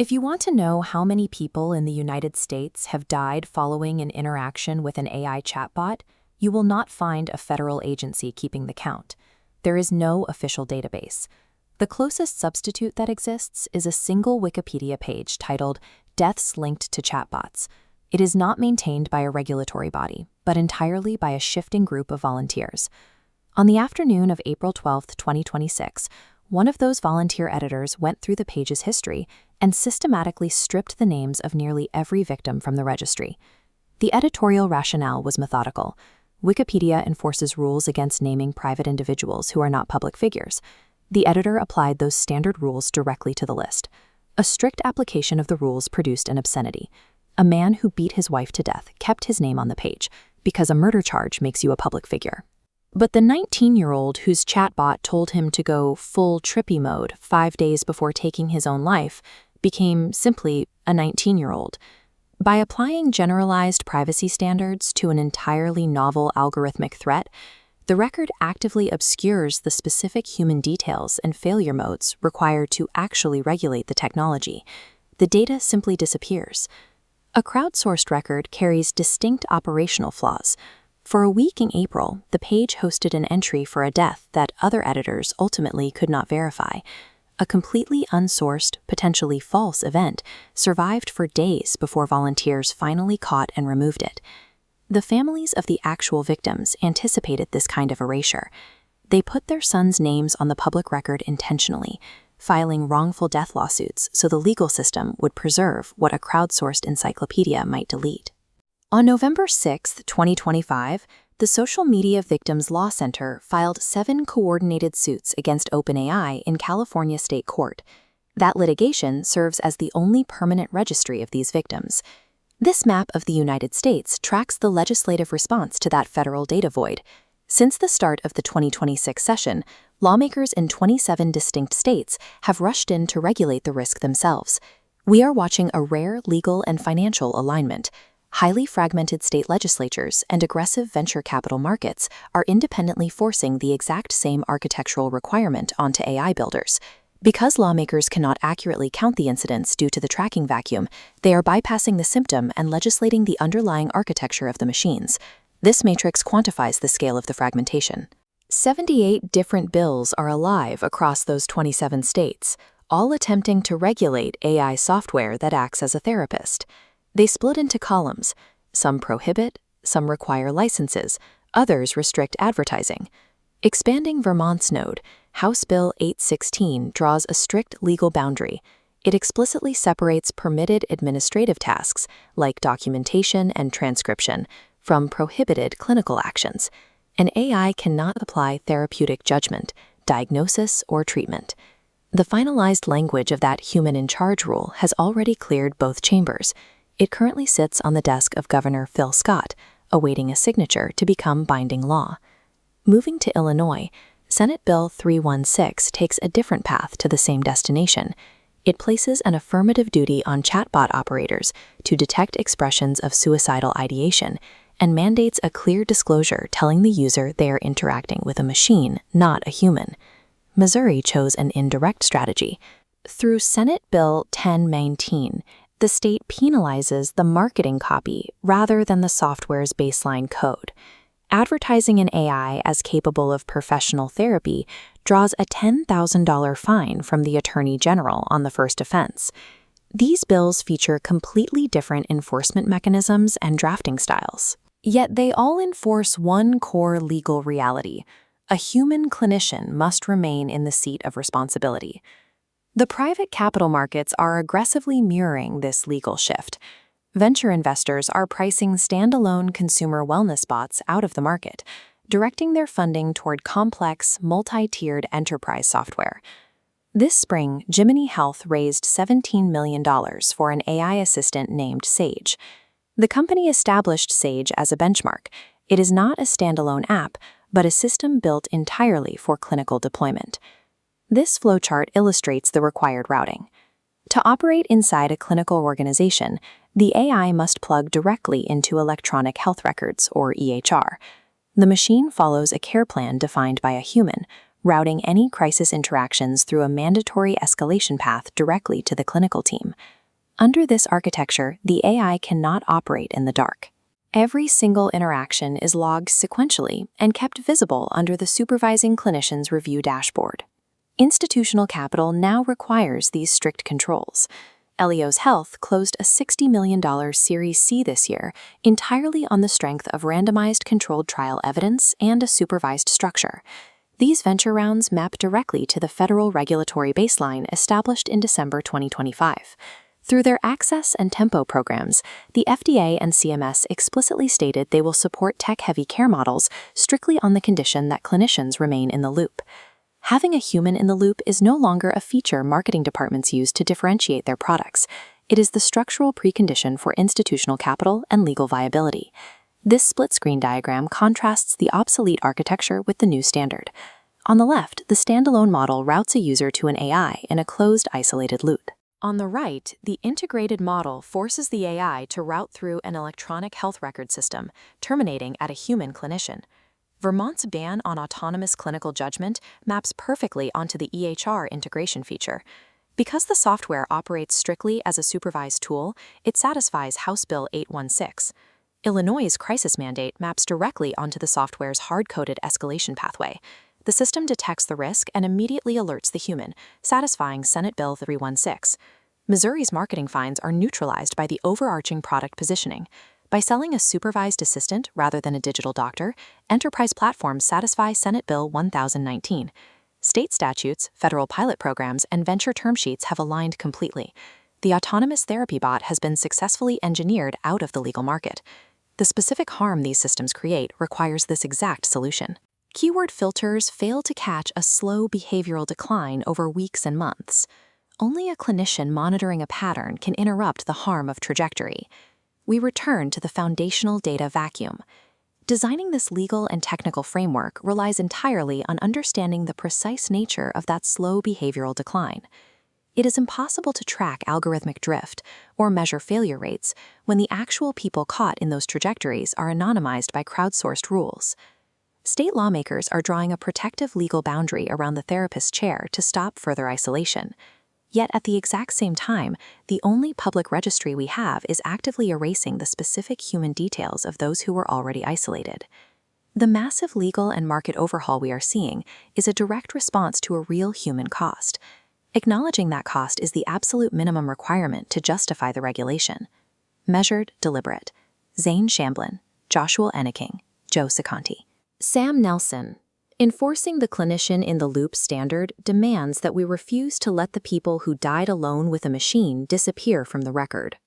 If you want to know how many people in the United States have died following an interaction with an AI chatbot, you will not find a federal agency keeping the count. There is no official database. The closest substitute that exists is a single Wikipedia page titled Deaths Linked to Chatbots. It is not maintained by a regulatory body, but entirely by a shifting group of volunteers. On the afternoon of April 12, 2026, one of those volunteer editors went through the page's history and systematically stripped the names of nearly every victim from the registry. The editorial rationale was methodical. Wikipedia enforces rules against naming private individuals who are not public figures. The editor applied those standard rules directly to the list. A strict application of the rules produced an obscenity. A man who beat his wife to death kept his name on the page, because a murder charge makes you a public figure. But the 19-year-old whose chatbot told him to go full trippy mode 5 days before taking his own life became simply a 19-year-old. By applying generalized privacy standards to an entirely novel algorithmic threat, the record actively obscures the specific human details and failure modes required to actually regulate the technology. The data simply disappears. A crowdsourced record carries distinct operational flaws. For a week in April, the page hosted an entry for a death that other editors ultimately could not verify. A completely unsourced, potentially false event survived for days before volunteers finally caught and removed it. The families of the actual victims anticipated this kind of erasure. They put their sons' names on the public record intentionally, filing wrongful death lawsuits so the legal system would preserve what a crowdsourced encyclopedia might delete. On November 6, 2025, the Social Media Victims Law Center filed 7 coordinated suits against OpenAI in California State Court. That litigation serves as the only permanent registry of these victims. This map of the United States tracks the legislative response to that federal data void. Since the start of the 2026 session, lawmakers in 27 distinct states have rushed in to regulate the risk themselves. We are watching a rare legal and financial alignment. Highly fragmented state legislatures and aggressive venture capital markets are independently forcing the exact same architectural requirement onto AI builders. Because lawmakers cannot accurately count the incidents due to the tracking vacuum, they are bypassing the symptom and legislating the underlying architecture of the machines. This matrix quantifies the scale of the fragmentation. 78 different bills are alive across those 27 states, all attempting to regulate AI software that acts as a therapist. They split into columns. Some prohibit, some require licenses, others restrict advertising. Expanding Vermont's node, House Bill 816 draws a strict legal boundary. It explicitly separates permitted administrative tasks, like documentation and transcription, from prohibited clinical actions. An AI cannot apply therapeutic judgment, diagnosis, or treatment. The finalized language of that human-in-charge rule has already cleared both chambers. It currently sits on the desk of Governor Phil Scott, awaiting a signature to become binding law. Moving to Illinois, Senate Bill 316 takes a different path to the same destination. It places an affirmative duty on chatbot operators to detect expressions of suicidal ideation and mandates a clear disclosure telling the user they are interacting with a machine, not a human. Missouri chose an indirect strategy. Through Senate Bill 1019, the state penalizes the marketing copy rather than the software's baseline code. Advertising an AI as capable of professional therapy draws a $10,000 fine from the Attorney General on the first offense. These bills feature completely different enforcement mechanisms and drafting styles. Yet they all enforce one core legal reality: a human clinician must remain in the seat of responsibility. The private capital markets are aggressively mirroring this legal shift. Venture investors are pricing standalone consumer wellness bots out of the market, directing their funding toward complex, multi-tiered enterprise software. This spring, Jiminy Health raised $17 million for an AI assistant named Sage. The company established Sage as a benchmark. It is not a standalone app, but a system built entirely for clinical deployment. This flowchart illustrates the required routing. To operate inside a clinical organization, the AI must plug directly into electronic health records, or EHR. The machine follows a care plan defined by a human, routing any crisis interactions through a mandatory escalation path directly to the clinical team. Under this architecture, the AI cannot operate in the dark. Every single interaction is logged sequentially and kept visible under the supervising clinician's review dashboard. Institutional capital now requires these strict controls. Elios Health closed a $60 million Series C this year entirely on the strength of randomized controlled trial evidence and a supervised structure. These venture rounds map directly to the federal regulatory baseline established in December 2025. Through their Access and Tempo programs, the FDA and CMS explicitly stated they will support tech-heavy care models strictly on the condition that clinicians remain in the loop. Having a human in the loop is no longer a feature marketing departments use to differentiate their products. It is the structural precondition for institutional capital and legal viability. This split-screen diagram contrasts the obsolete architecture with the new standard. On the left, the standalone model routes a user to an AI in a closed, isolated loop. On the right, the integrated model forces the AI to route through an electronic health record system, terminating at a human clinician. Vermont's ban on autonomous clinical judgment maps perfectly onto the EHR integration feature. Because the software operates strictly as a supervised tool, it satisfies House Bill 816. Illinois' crisis mandate maps directly onto the software's hard-coded escalation pathway. The system detects the risk and immediately alerts the human, satisfying Senate Bill 316. Missouri's marketing fines are neutralized by the overarching product positioning. By selling a supervised assistant rather than a digital doctor, enterprise platforms satisfy Senate Bill 1019. State statutes, federal pilot programs, and venture term sheets have aligned completely. The autonomous therapy bot has been successfully engineered out of the legal market. The specific harm these systems create requires this exact solution. Keyword filters fail to catch a slow behavioral decline over weeks and months. Only a clinician monitoring a pattern can interrupt the harm of trajectory. We return to the foundational data vacuum. Designing this legal and technical framework relies entirely on understanding the precise nature of that slow behavioral decline. It is impossible to track algorithmic drift or measure failure rates when the actual people caught in those trajectories are anonymized by crowdsourced rules. State lawmakers are drawing a protective legal boundary around the therapist's chair to stop further isolation. Yet at the exact same time, the only public registry we have is actively erasing the specific human details of those who were already isolated. The massive legal and market overhaul we are seeing is a direct response to a real human cost. Acknowledging that cost is the absolute minimum requirement to justify the regulation. Measured, deliberate. Zane Shamblin, Joshua Enneking, Joe Seconti. Sam Nelson. Enforcing the clinician in the loop standard demands that we refuse to let the people who died alone with a machine disappear from the record.